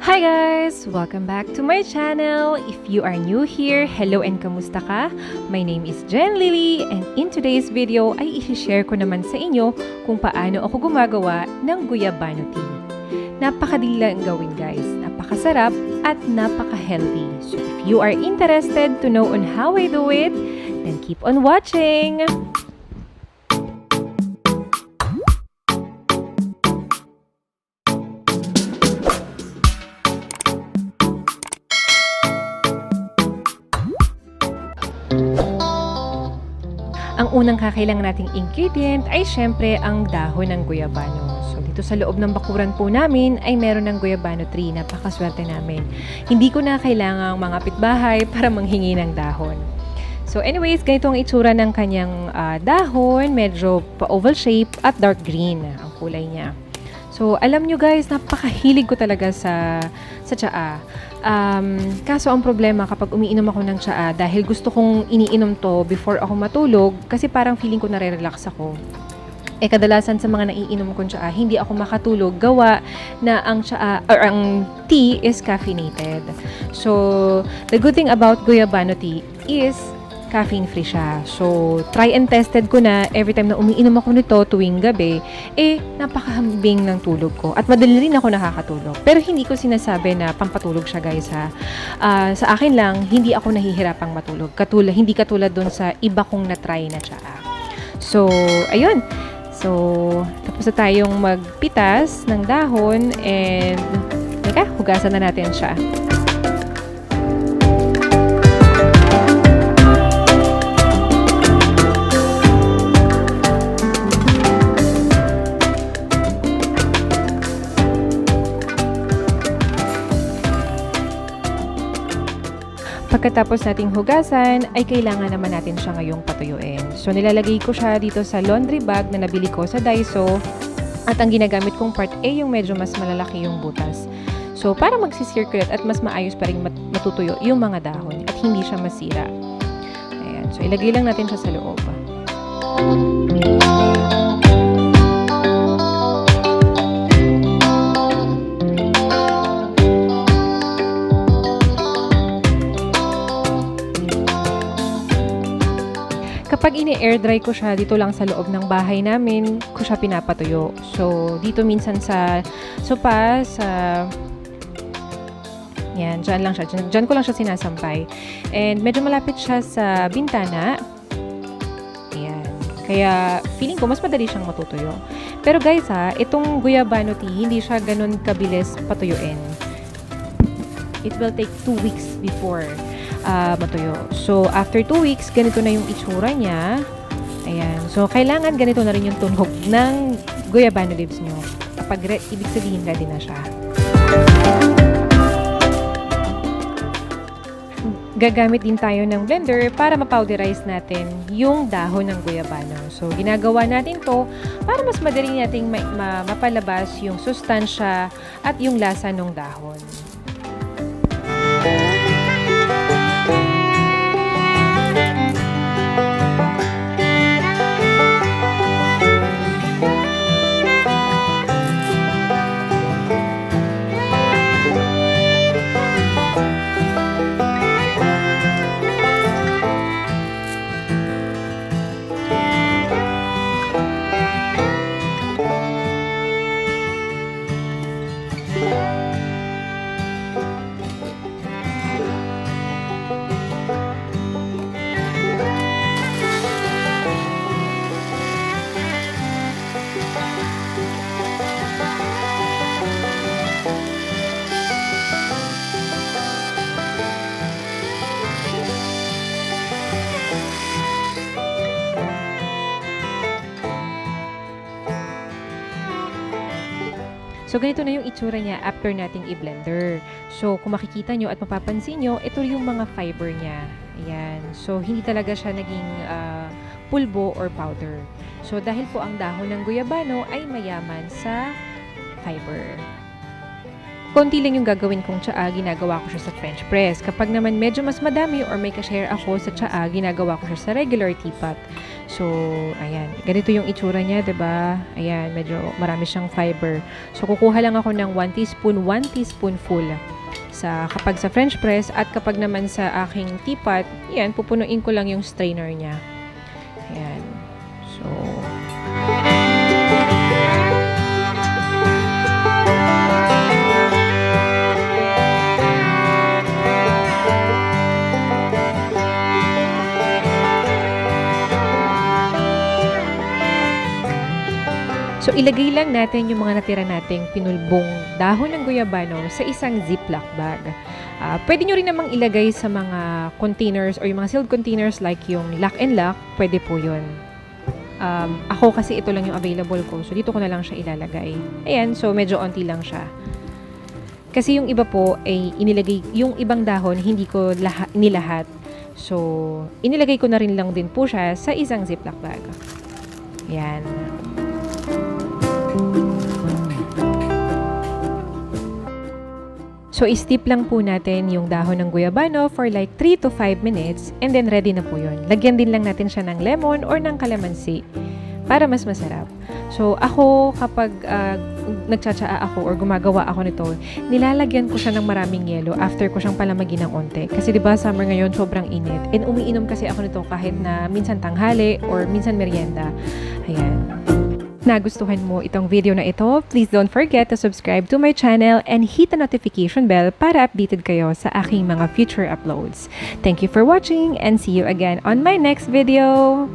Hi guys! Welcome back to my channel. If you are new here, hello and kamusta ka? My name is Lili and in today's video ay i-share ko naman sa inyo kung paano ako gumagawa ng Guyabano Tea. Napakadali lang gawin guys, napakasarap at napaka-healthy. So if you are interested to know on how I do it, then keep on watching! Ang unang kakailangan nating ingredient ay syempre ang dahon ng guyabano. So dito sa loob ng bakuran po namin ay meron ng guyabano tree. Napakaswerte namin. Hindi ko na kailangang mga pitbahay para manghingi ng dahon. So anyways, ganito ang itsura ng kanyang dahon. Medyo pa-oval shape at dark green ang kulay niya. So alam nyo guys, napakahilig ko talaga sa tsaa. Kaso ang problema kapag umiinom ako ng tsaa, dahil gusto kong iniinom to before ako matulog, kasi parang feeling ko nare-relax ako. Kadalasan sa mga naiinom kong tsaa, hindi ako makatulog gawa na ang tsaa or ang tea is caffeinated. So, the good thing about Guyabano tea is caffeine free siya. So, try and tested ko na every time na umiinom ako nito tuwing gabi, napakahambing ng tulog ko. At madali rin ako nakakatulog. Pero hindi ko sinasabi na pampatulog siya guys ha. Sa akin lang, hindi ako nahihirapang matulog. Hindi katulad dun sa iba kong na-try na tsaa. So, ayun. So, tapos na tayong magpitas ng dahon and hugasan na natin siya. Pagkatapos nating hugasan, ay kailangan naman natin siya ngayong patuyuin. So, nilalagay ko siya dito sa laundry bag na nabili ko sa Daiso. At ang ginagamit kong part yung medyo mas malalaki yung butas. So, para magsisirculate at mas maayos pa rin matutuyo yung mga dahon at hindi siya masira. Ayan. So, ilagay lang natin siya sa loob. Kapag ini-air dry ko siya dito lang sa loob ng bahay namin, ko siya pinapatuyo. So, dito minsan sa sopa, yan, dyan lang siya. Dyan ko lang siya sinasampay. And medyo malapit siya sa bintana. Ayan. Kaya, feeling ko, mas madali siyang matutuyo. Pero guys itong Guyabano tea, hindi siya ganun kabilis patuyuin. It will take 2 weeks before matuyo. So, after 2 weeks, ganito na yung itsura niya. Ayan. So, kailangan ganito na rin yung tunog ng Guyabano leaves nyo. Kapag ibig sabihin, ready na siya. Gagamit din tayo ng blender para ma-powderize natin yung dahon ng Guyabano. So, ginagawa natin to para mas madali nating mapalabas yung sustansya at yung lasa ng dahon. So, ganito na yung itsura niya after nating i-blender. So, kung makikita nyo at mapapansin nyo, ito yung mga fiber niya. Ayan. So, hindi talaga siya naging pulbo or powder. So, dahil po ang dahon ng guyabano ay mayaman sa fiber. konti lang yung gagawin kong tsaa, ginagawa ko siya sa French press. Kapag naman medyo mas madami or may ka-share ako sa tsaa, ginagawa ko siya sa regular teapot. So, ayan. Ganito yung itsura niya, 'di ba? Ayan, medyo marami siyang fiber. So, kukuha lang ako ng 1 teaspoonful kapag sa French press, at kapag naman sa aking teapot, ayan, pupunuin ko lang yung strainer niya. Ayan. So, So, ilagay lang natin yung mga natira nating pinulbong dahon ng guyabano sa isang ziploc bag. Pwede nyo rin namang ilagay sa mga containers or yung mga sealed containers like yung lock and lock, pwede po yun. Ako kasi ito lang yung available ko, so dito ko na lang siya ilalagay. Ayan, so medyo onti lang siya. Kasi yung iba po ay inilagay, yung ibang dahon hindi ko nilahat. So, inilagay ko na rin lang din po siya sa isang ziploc bag. Ayan. So, i-steep lang po natin yung dahon ng guyabano for like 3 to 5 minutes and then ready na po yun. Lagyan din lang natin siya ng lemon or ng kalamansi para mas masarap. So, ako kapag nagtsatsaa ako or gumagawa ako nito, nilalagyan ko siya ng maraming yelo after ko siyang palamagin ng onte. Kasi 'di ba summer ngayon sobrang init and umiinom kasi ako nito kahit na minsan tanghali or minsan merienda. Ayan. Nagustuhan mo itong video na ito, please don't forget to subscribe to my channel and hit the notification bell para updated kayo sa aking mga future uploads. Thank you for watching and see you again on my next video!